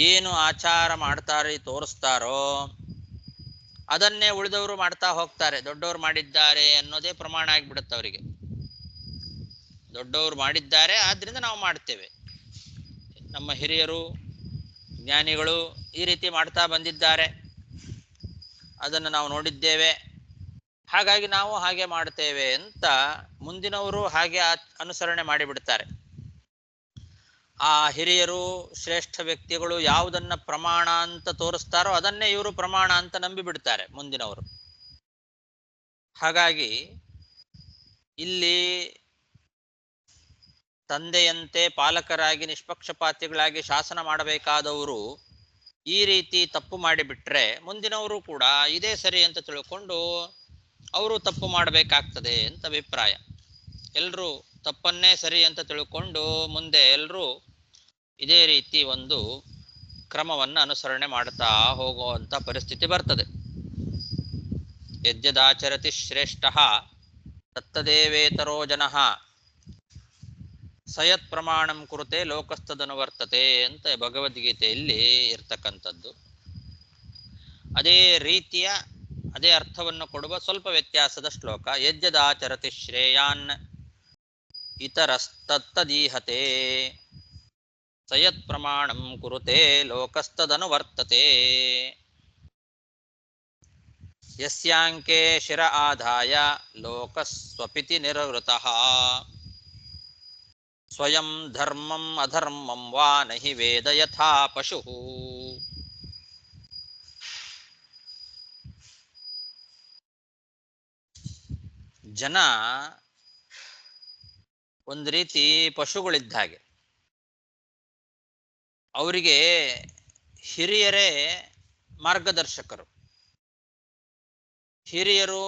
ಏನು ಆಚಾರ ಮಾಡ್ತಾರೆ ತೋರಿಸ್ತಾರೋ ಅದನ್ನೇ ಉಳಿದವರು ಮಾಡ್ತಾ ಹೋಗ್ತಾರೆ. ದೊಡ್ಡವರು ಮಾಡಿದ್ದಾರೆ ಅನ್ನೋದೇ ಪ್ರಮಾಣ ಆಗಿಬಿಡುತ್ತೆ ಅವರಿಗೆ. ದೊಡ್ಡವರು ಮಾಡಿದ್ದಾರೆ ಆದ್ರಿಂದ ನಾವು ಮಾಡ್ತೇವೆ. ನಮ್ಮ ಹಿರಿಯರು ಜ್ಞಾನಿಗಳು ಈ ರೀತಿ ಮಾಡ್ತಾ ಬಂದಿದ್ದಾರೆ, ಅದನ್ನು ನಾವು ನೋಡಿದ್ದೇವೆ, ಹಾಗಾಗಿ ನಾವು ಹಾಗೆ ಮಾಡ್ತೇವೆ ಅಂತ ಮುಂದಿನವರು ಹಾಗೆ ಅನುಸರಣೆ ಮಾಡಿಬಿಡ್ತಾರೆ. ಆ ಹಿರಿಯರು ಶ್ರೇಷ್ಠ ವ್ಯಕ್ತಿಗಳು ಯಾವುದನ್ನ ಪ್ರಮಾಣ ಅಂತ ತೋರಿಸ್ತಾರೋ ಅದನ್ನೇ ಇವರು ಪ್ರಮಾಣ ಅಂತ ನಂಬಿಬಿಡ್ತಾರೆ ಮುಂದಿನವರು. ಹಾಗಾಗಿ ಇಲ್ಲಿ ತಂದೆಯಂತೆ ಪಾಲಕರಾಗಿ ನಿಷ್ಪಕ್ಷಪಾತಿಗಳಾಗಿ ಶಾಸನ ಮಾಡಬೇಕಾದವರು ಈ ರೀತಿ ತಪ್ಪು ಮಾಡಿಬಿಟ್ರೆ ಮುಂದಿನವರು ಕೂಡ ಇದೇ ಸರಿ ಅಂತ ತಿಳ್ಕೊಂಡು ಅವರು ತಪ್ಪು ಮಾಡಬೇಕಾಗ್ತದೆ ಅಂತ ಅಭಿಪ್ರಾಯ. ಎಲ್ಲರೂ ತಪ್ಪನ್ನೇ ಸರಿ ಅಂತ ತಿಳ್ಕೊಂಡು ಮುಂದೆ ಎಲ್ಲರೂ ಇದೇ ರೀತಿ ಒಂದು ಕ್ರಮವನ್ನು ಅನುಸರಣೆ ಮಾಡ್ತಾ ಹೋಗುವಂಥ ಪರಿಸ್ಥಿತಿ ಬರ್ತದೆ. ಯಜ್ಜದಾಚರತಿ ಶ್ರೇಷ್ಠ ತತ್ತದೇವೇತರೋ ಜನಃ ಸಯತ್ ಪ್ರಮಾಣಂ ಕುರುತೆ ಲೋಕಸ್ಥದನುವರ್ತತೆ ಅಂತ ಭಗವದ್ಗೀತೆಯಲ್ಲಿ ಇರ್ತಕ್ಕಂಥದ್ದು. ಅದೇ ರೀತಿಯ ಅದೇ ಅರ್ಥವನ್ನು ಕೊಡುವ ಸ್ವಲ್ಪ ವ್ಯತ್ಯಾಸದ ಶ್ಲೋಕ. ಯಜ್ಜದಾಚರತಿ ಶ್ರೇಯಾನ್ ಇತರಸ್ತತ್ತದೀಹತೆ ಸಯತ್ ಪ್ರಮಾಣಂ ಕುರುತೆ ಲೋಕಸ್ಥದನುವರ್ತತೆ ಯಸ್ಯಾಂಕೆ ಶಿರ ಆದಾಯ ಲೋಕಸ್ವಪಿತಿ ನಿರ್ವೃತಃ ಸ್ವಯಂ ಧರ್ಮಂ ಅಧರ್ಮಂ ವಾ ನಹಿ ವೇದ ಯಥಾ ಪಶುಃ. ಜನ ಒಂದು ರೀತಿ ಪಶುಗಳಿದ್ದ ಹಾಗೆ. ಅವರಿಗೆ ಹಿರಿಯರೇ ಮಾರ್ಗದರ್ಶಕರು. ಹಿರಿಯರು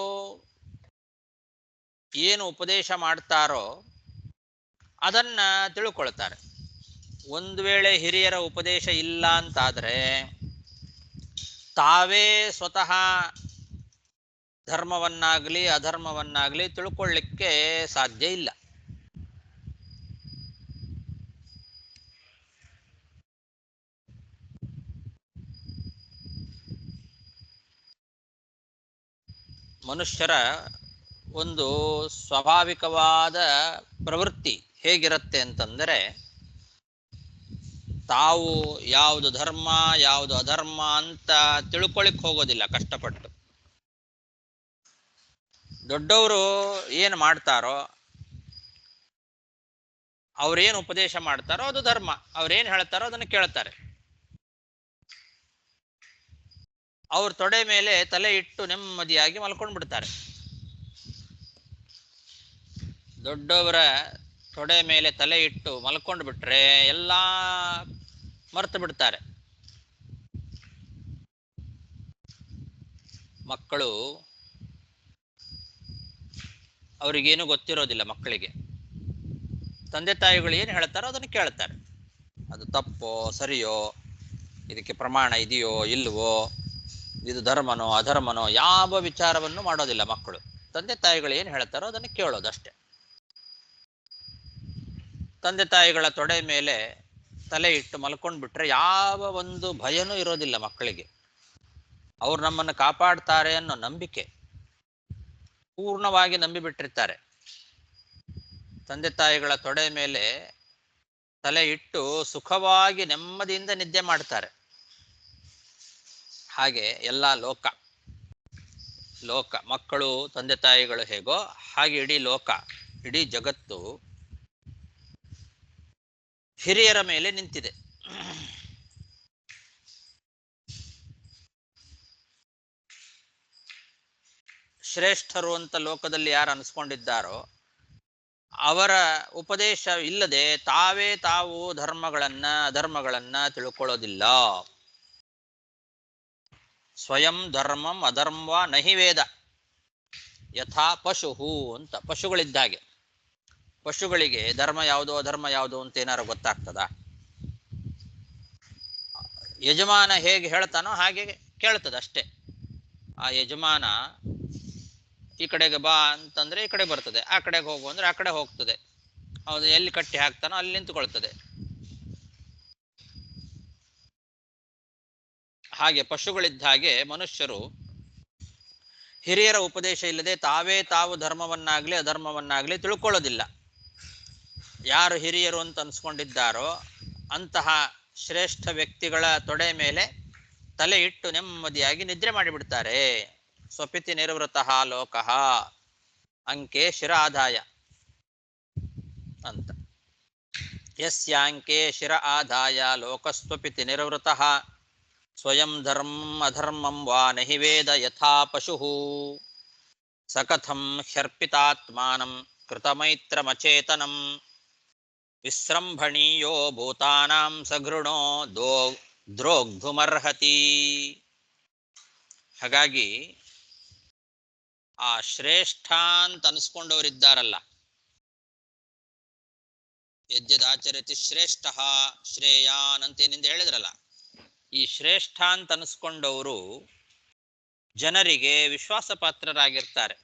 ಏನು ಉಪದೇಶ ಮಾಡ್ತಾರೋ ಅದನ್ನ ತಿಳ್ಕೊಳ್ತಾರೆ. ಒಂದು ವೇಳೆ ಹಿರಿಯರ ಉಪದೇಶ ಇಲ್ಲ ಅಂತಾದರೆ ತಾವೇ ಸ್ವತಃ ಧರ್ಮವನ್ನಾಗಲಿ ಅಧರ್ಮವನ್ನಾಗಲಿ ತಿಳ್ಕೊಳ್ಳಿಕ್ಕೆ ಸಾಧ್ಯ ಇಲ್ಲ. ಮನುಷ್ಯರ ಒಂದು ಸ್ವಾಭಾವಿಕವಾದ ಪ್ರವೃತ್ತಿ ಹೇಗಿರುತ್ತೆ ಅಂತಂದರೆ, ತಾವು ಯಾವುದು ಧರ್ಮ ಯಾವುದು ಅಧರ್ಮ ಅಂತ ತಿಳ್ಕೊಳ್ಳಿಕ್ಕೆ ಹೋಗೋದಿಲ್ಲ ಕಷ್ಟಪಟ್ಟು. ದೊಡ್ಡವರು ಏನು ಮಾಡ್ತಾರೋ, ಅವ್ರೇನು ಉಪದೇಶ ಮಾಡ್ತಾರೋ ಅದು ಧರ್ಮ, ಅವ್ರೇನು ಹೇಳ್ತಾರೋ ಅದನ್ನು ಕೇಳ್ತಾರೆ. ಅವ್ರ ತೊಡೆ ಮೇಲೆ ತಲೆ ಇಟ್ಟು ನೆಮ್ಮದಿಯಾಗಿ ಮಲ್ಕೊಂಡು ಬಿಡ್ತಾರೆ. ದೊಡ್ಡವರ ತೊಡೆ ಮೇಲೆ ತಲೆ ಇಟ್ಟು ಮಲ್ಕೊಂಡು ಬಿಟ್ರೆ ಎಲ್ಲ ಮರೆತು ಬಿಡ್ತಾರೆ. ಮಕ್ಕಳು ಅವರಿಗೇನು ಗೊತ್ತಿರೋದಿಲ್ಲ. ಮಕ್ಕಳಿಗೆ ತಂದೆ ತಾಯಿಗಳು ಏನು ಹೇಳ್ತಾರೋ ಅದನ್ನು ಕೇಳ್ತಾರೆ. ಅದು ತಪ್ಪೋ ಸರಿಯೋ, ಇದಕ್ಕೆ ಪ್ರಮಾಣ ಇದೆಯೋ ಇಲ್ವೋ, ಇದು ಧರ್ಮನೋ ಅಧರ್ಮನೋ ಯಾವ ವಿಚಾರವನ್ನು ಮಾಡೋದಿಲ್ಲ ಮಕ್ಕಳು. ತಂದೆ ತಾಯಿಗಳು ಏನು ಹೇಳ್ತಾರೋ ಅದನ್ನು ಕೇಳೋದಷ್ಟೆ. ತಂದೆ ತಾಯಿಗಳ ತೊಡೆ ಮೇಲೆ ತಲೆ ಇಟ್ಟು ಮಲ್ಕೊಂಡು ಬಿಟ್ರೆ ಯಾವ ಒಂದು ಭಯನೂ ಇರೋದಿಲ್ಲ ಮಕ್ಕಳಿಗೆ. ಅವ್ರು ನಮ್ಮನ್ನು ಕಾಪಾಡ್ತಾರೆ ಅನ್ನೋ ನಂಬಿಕೆ ಪೂರ್ಣವಾಗಿ ನಂಬಿಬಿಟ್ಟಿರ್ತಾರೆ. ತಂದೆ ತಾಯಿಗಳ ತೊಡೆ ಮೇಲೆ ತಲೆ ಇಟ್ಟು ಸುಖವಾಗಿ ನೆಮ್ಮದಿಯಿಂದ ನಿದ್ದೆ ಮಾಡ್ತಾರೆ. ಹಾಗೆ ಎಲ್ಲ ಲೋಕ ಮಕ್ಕಳು ತಂದೆ ತಾಯಿಗಳು ಹೇಗೋ ಹಾಗೆ ಇಡೀ ಲೋಕ, ಇಡೀ ಜಗತ್ತು ಹಿರಿಯರ ಮೇಲೆ ನಿಂತಿದೆ. ಶ್ರೇಷ್ಠರು ಅಂತ ಲೋಕದಲ್ಲಿ ಯಾರು ಅನಿಸ್ಕೊಂಡಿದ್ದಾರೋ ಅವರ ಉಪದೇಶ ಇಲ್ಲದೆ ತಾವು ಧರ್ಮಗಳನ್ನ ಅಧರ್ಮಗಳನ್ನ ತಿಳ್ಕೊಳ್ಳೋದಿಲ್ಲ. ಸ್ವಯಂ ಧರ್ಮಂ ಅಧರ್ಮ ನಹಿ ವೇದ ಯಥಾ ಪಶುಹು ಅಂತ. ಪಶುಗಳಿದ್ದಾಗೆ. ಪಶುಗಳಿಗೆ ಧರ್ಮ ಯಾವುದು ಅಧರ್ಮ ಯಾವುದು ಅಂತ ಏನಾರು ಗೊತ್ತಾಗ್ತದ? ಯಜಮಾನ ಹೇಗೆ ಹೇಳ್ತಾನೋ ಹಾಗೆ ಕೇಳ್ತದೆ ಅಷ್ಟೇ. ಆ ಯಜಮಾನ ಈ ಕಡೆಗೆ ಬಾ ಅಂತಂದ್ರೆ ಈ ಕಡೆ ಬರ್ತದೆ, ಆ ಕಡೆಗೆ ಹೋಗು ಅಂದ್ರೆ ಆ ಕಡೆ ಹೋಗ್ತದೆ. ಹೌದು, ಎಲ್ಲಿ ಕಟ್ಟಿ ಹಾಕ್ತಾನೋ ಅಲ್ಲಿ ನಿಂತುಕೊಳ್ತದೆ. ಹಾಗೆ ಪಶುಗಳಿದ್ದ ಹಾಗೆ ಮನುಷ್ಯರು ಹಿರಿಯರ ಉಪದೇಶ ಇಲ್ಲದೆ ತಾವು ಧರ್ಮವನ್ನಾಗ್ಲಿ ಅಧರ್ಮವನ್ನಾಗ್ಲಿ ತಿಳ್ಕೊಳ್ಳೋದಿಲ್ಲ. ಯಾರು ಹಿರಿಯರು ಅಂತ ಅನ್ಸ್ಕೊಂಡಿದ್ದಾರೋ ಅಂತಹ ಶ್ರೇಷ್ಠ ವ್ಯಕ್ತಿಗಳ ತೊಡೆ ಮೇಲೆ ತಲೆ ಇಟ್ಟು ನೆಮ್ಮದಿಯಾಗಿ ನಿದ್ರೆ ಮಾಡಿಬಿಡ್ತಾರೆ. ಸ್ವಪಿತಿ ನಿರ್ವೃತಃ ಲೋಕಃ ಅಂಕೆ ಶಿರ ಆದಾಯ ಅಂತ. ಯಸ್ಯಾಂಕೆ ಶಿರ ಆದಾಯ ಲೋಕಸ್ವಪಿತಿ ನಿರ್ವೃತಃ ಸ್ವಯಂ ಧರ್ಮಂ ಅಧರ್ಮಂ ವಾ ನಹಿ ವೇದ ಯಥಾ ಪಶುಃ ಸಕಥಂ ಹ್ಯರ್ಪಿತಾತ್ಮಾನಂ ಕೃತಮೈತ್ರಮಚೇತನಂ ವಿಸ್ರಂಭಣೀಯೋ ಭೂತಾನಾಂ ಸಘೃಣೋ ದ್ರೋಗ್ಧುಮರ್ಹತಿ. ಹಾಗಾಗಿ ಆ ಶ್ರೇಷ್ಠ ಅಂತ ಅನ್ಸ್ಕೊಂಡವರಿದ್ದಾರಲ್ಲ, ಯದ್ಯದಾಚರತಿ ಶ್ರೇಷ್ಠ ಶ್ರೇಯಾನ್ ಅಂತೇನಿಂದ ಹೇಳಿದ್ರಲ್ಲ, ಈ ಶ್ರೇಷ್ಠ ಅಂತ ಅನ್ಸ್ಕೊಂಡವರು ಜನರಿಗೆ ವಿಶ್ವಾಸ ಪಾತ್ರರಾಗಿರ್ತಾರೆ.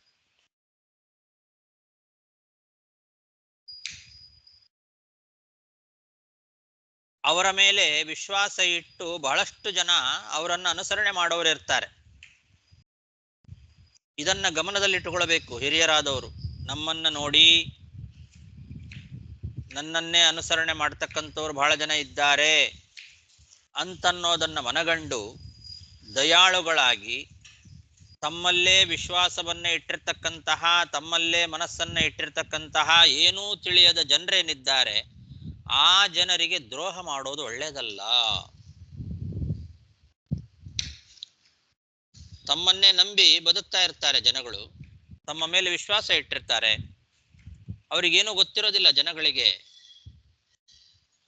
ಅವರ ಮೇಲೆ ವಿಶ್ವಾಸ ಇಟ್ಟು ಬಹಳಷ್ಟು ಜನ ಅವರನ್ನು ಅನುಸರಣೆ ಮಾಡೋರು ಇರ್ತಾರೆ. ಇದನ್ನ ಗಮನದಲ್ಲಿಟ್ಟುಕೊಳ್ಬೇಕು ಹಿರಿಯರಾದವರು. ನಮ್ಮನ್ನ ನೋಡಿ ನನ್ನನ್ನೇ ಅನುಸರಣೆ ಮಾಡ್ತಕ್ಕಂಥವ್ರು ಬಹಳ ಜನ ಇದ್ದಾರೆ ಅಂತನ್ನೋದನ್ನ ಮನಗಂಡು ದಯಾಳುಗಳಾಗಿ ತಮ್ಮಲ್ಲೇ ವಿಶ್ವಾಸವನ್ನ ಇಟ್ಟಿರ್ತಕ್ಕಂತಹ, ತಮ್ಮಲ್ಲೇ ಮನಸ್ಸನ್ನ ಇಟ್ಟಿರ್ತಕ್ಕಂತಹ ಏನೂ ತಿಳಿಯದ ಜನರೇನಿದ್ದಾರೆ ಆ ಜನರಿಗೆ ದ್ರೋಹ ಮಾಡೋದು ಒಳ್ಳೇದಲ್ಲ. ತಮ್ಮನ್ನೇ ನಂಬಿ ಬದುಕ್ತಾ ಇರ್ತಾರೆ ಜನಗಳು, ತಮ್ಮ ಮೇಲೆ ವಿಶ್ವಾಸ ಇಟ್ಟಿರ್ತಾರೆ. ಅವ್ರಿಗೇನು ಗೊತ್ತಿರೋದಿಲ್ಲ ಜನಗಳಿಗೆ.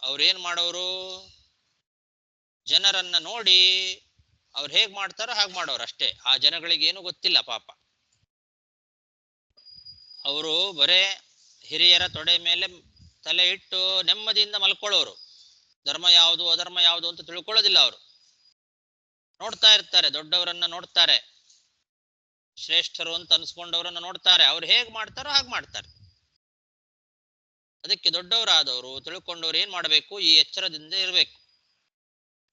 ಅವ್ರೇನ್ ಮಾಡೋರು, ಜನರನ್ನ ನೋಡಿ ಅವ್ರು ಹೇಗ್ ಮಾಡ್ತಾರೋ ಹಾಗೆ ಮಾಡೋರು ಅಷ್ಟೇ. ಆ ಜನಗಳಿಗೆ ಏನು ಗೊತ್ತಿಲ್ಲ ಪಾಪ. ಅವರು ಬರೇ ಹಿರಿಯರ ತೊಡೆ ಮೇಲೆ ತಲೆ ಇಟ್ಟು ನೆಮ್ಮದಿಯಿಂದ ಮಲ್ಕೊಳ್ಳೋರು. ಧರ್ಮ ಯಾವುದು ಅಧರ್ಮ ಯಾವುದು ಅಂತ ತಿಳ್ಕೊಳ್ಳೋದಿಲ್ಲ ಅವರು. ನೋಡ್ತಾ ಇರ್ತಾರೆ, ದೊಡ್ಡವರನ್ನ ನೋಡ್ತಾರೆ, ಶ್ರೇಷ್ಠರು ಅಂತ ಅನ್ಸ್ಕೊಂಡವರನ್ನ ನೋಡ್ತಾರೆ. ಅವ್ರು ಹೇಗ್ ಮಾಡ್ತಾರೋ ಹಾಗೆ ಮಾಡ್ತಾರೆ. ಅದಕ್ಕೆ ದೊಡ್ಡವರಾದವರು ತಿಳ್ಕೊಂಡವ್ರು ಏನ್ ಮಾಡಬೇಕು, ಈ ಎಚ್ಚರದಿಂದ ಇರಬೇಕು.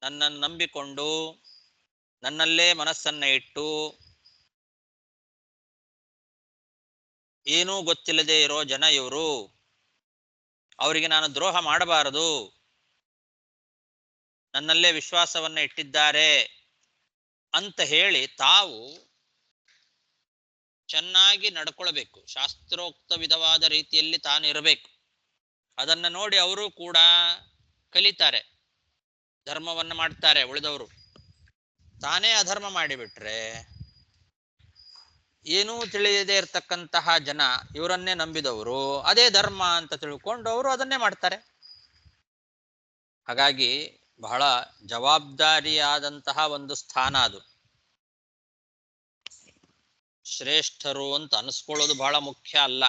ನನ್ನನ್ನು ನಂಬಿಕೊಂಡು ನನ್ನಲ್ಲೇ ಮನಸ್ಸನ್ನ ಇಟ್ಟು ಏನೂ ಗೊತ್ತಿಲ್ಲದೆ ಇರೋ ಜನ ಇವರು, ಅವರಿಗೆ ನಾನು ದ್ರೋಹ ಮಾಡಬಾರದು, ನನ್ನಲ್ಲೇ ವಿಶ್ವಾಸವನ್ನ ಇಟ್ಟಿದ್ದಾರೆ ಅಂತ ಹೇಳಿ ತಾವು ಚೆನ್ನಾಗಿ ನಡ್ಕೊಳ್ಬೇಕು. ಶಾಸ್ತ್ರೋಕ್ತ ವಿಧವಾದ ರೀತಿಯಲ್ಲಿ ತಾನು ಇರಬೇಕು. ಅದನ್ನ ನೋಡಿ ಅವರು ಕೂಡ ಕಲಿತಾರೆ, ಧರ್ಮವನ್ನ ಮಾಡ್ತಾರೆ. ಉಳಿದವರು ತಾನೇ ಅಧರ್ಮ ಮಾಡಿಬಿಟ್ರೆ ಏನೂ ತಿಳಿಯದೇ ಇರತಕ್ಕಂತಹ ಜನ ಇವರನ್ನೇ ನಂಬಿದವರು ಅದೇ ಧರ್ಮ ಅಂತ ತಿಳ್ಕೊಂಡು ಅವರು ಅದನ್ನೇ ಮಾಡ್ತಾರೆ. ಹಾಗಾಗಿ ಬಹಳ ಜವಾಬ್ದಾರಿಯಾದಂತಹ ಒಂದು ಸ್ಥಾನ ಅದು. ಶ್ರೇಷ್ಠರು ಅಂತ ಅನಿಸ್ಕೊಳ್ಳೋದು ಬಹಳ ಮುಖ್ಯ ಅಲ್ಲ,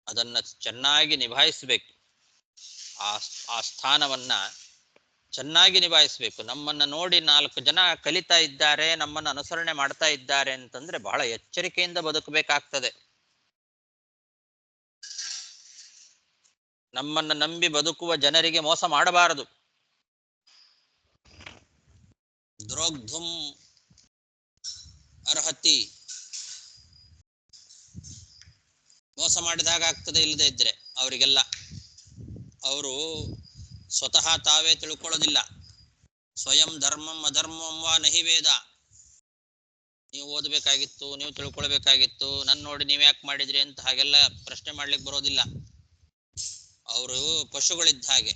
ಅದನ್ನ ಚೆನ್ನಾಗಿ ನಿಭಾಯಿಸಬೇಕು. ಆ ಸ್ಥಾನವನ್ನ ಚೆನ್ನಾಗಿ ನಿಭಾಯಿಸಬೇಕು. ನಮ್ಮನ್ನ ನೋಡಿ 4 ಜನ ಕಲಿತಾ ಇದ್ದಾರೆ, ನಮ್ಮನ್ನ ಅನುಸರಣೆ ಮಾಡ್ತಾ ಇದ್ದಾರೆ ಅಂತಂದ್ರೆ ಬಹಳ ಎಚ್ಚರಿಕೆಯಿಂದ ಬದುಕಬೇಕಾಗ್ತದೆ. ನಮ್ಮನ್ನ ನಂಬಿ ಬದುಕುವ ಜನರಿಗೆ ಮೋಸ ಮಾಡಬಾರದು. ದ್ರೋಗ್ಧುಂ ಅರ್ಹತಿ, ಮೋಸ ಮಾಡಿದಾಗ ಆಗ್ತದೆ. ಇಲ್ಲದೆ ಇದ್ರೆ ಅವರಿಗೆಲ್ಲ ಅವರು ಸ್ವತಃ ತಾವೇ ತಿಳ್ಕೊಳ್ಳೋದಿಲ್ಲ. ಸ್ವಯಂ ಧರ್ಮಂ ಅಧರ್ಮಂ ವಾ ನಹಿ ವೇದ. ನೀವು ಓದಬೇಕಾಗಿತ್ತು, ನೀವು ತಿಳ್ಕೊಳ್ಬೇಕಾಗಿತ್ತು, ನನ್ನ ನೋಡಿ ನೀವು ಯಾಕೆ ಮಾಡಿದ್ರಿ ಅಂತ ಹಾಗೆಲ್ಲ ಪ್ರಶ್ನೆ ಮಾಡ್ಲಿಕ್ಕೆ ಬರೋದಿಲ್ಲ. ಅವರು ಪಶುಗಳಿದ್ದ ಹಾಗೆ.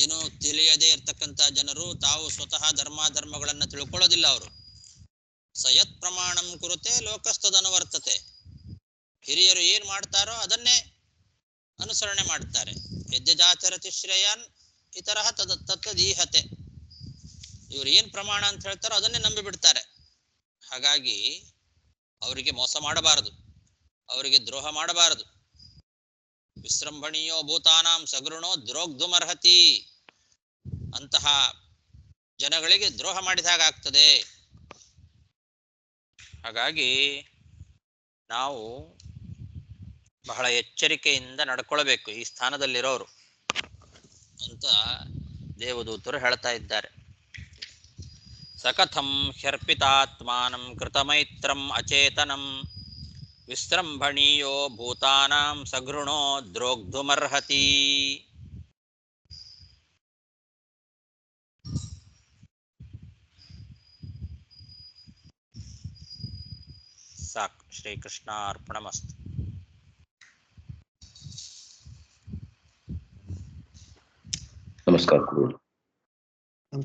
ಏನು ತಿಳಿಯದೇ ಇರ್ತಕ್ಕಂಥ ಜನರು ತಾವು ಸ್ವತಃ ಧರ್ಮಾಧರ್ಮಗಳನ್ನ ತಿಳ್ಕೊಳ್ಳೋದಿಲ್ಲ. ಅವರು ಸಯತ್ ಪ್ರಮಾಣಂ ಕುರುತೆ ಲೋಕಸ್ತದನುವರ್ತತೆ. ಹಿರಿಯರು ಏನ್ ಮಾಡ್ತಾರೋ ಅದನ್ನೇ ಅನುಸರಣೆ ಮಾಡ್ತಾರೆ. ಯದ್ಯಜಾಚರತಿ ಶ್ರೇಯಾನ್ ಇತರ ತತ್ತದೀಹತೆ. ಇವ್ರು ಏನ್ ಪ್ರಮಾಣ ಅಂತ ಹೇಳ್ತಾರೋ ಅದನ್ನೇ ನಂಬಿ ಬಿಡ್ತಾರೆ. ಹಾಗಾಗಿ ಅವರಿಗೆ ಮೋಸ ಮಾಡಬಾರದು, ಅವರಿಗೆ ದ್ರೋಹ ಮಾಡಬಾರದು. ವಿಸೃಂಭಣೀಯೋ ಭೂತಾನಾಂ ಸಗೃಣೋ ದ್ರೋಗ್ಧುಮರ್ಹತಿ. ಅಂತಹ ಜನಗಳಿಗೆ ದ್ರೋಹ ಮಾಡಿದಾಗ ಆಗ್ತದೆ. ಹಾಗಾಗಿ ನಾವು ಬಹಳ ಎಚ್ಚರಿಕೆಯಿಂದ ನಡ್ಕೊಳ್ಬೇಕು ಈ ಸ್ಥಾನದಲ್ಲಿರೋರು ಅಂತ ದೇವದೂತರು ಹೇಳ್ತಾ ಇದ್ದಾರೆ. ಸಕಥಂ ಹ್ಯರ್ಪಿತಾತ್ಮಾನಂ ಕೃತಮೈತ್ರಂ ಅಚೇತನಂ ವಿಸೃಂಭಣೀಯೋ ಭೂತಾನಾಂ ಸಘೃಣೋ ದ್ರೋಗ್ಧುಮರ್ಹತಿ. ಸಾಕು. ಶ್ರೀಕೃಷ್ಣಾರ್ಪಣಮಸ್ತು. ನಮಸ್ಕಾರ ಗುರುಗಳೇ.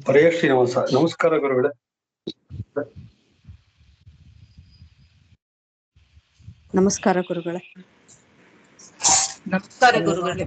ಹರೇ ಶ್ರೀನಿವಾಸ. ನಮಸ್ಕಾರ ಗುರುಗಳೇ. ನಮಸ್ಕಾರ ಗುರುಗಳೇ. ನಮಸ್ಕಾರ ಗುರುಗಳೇ.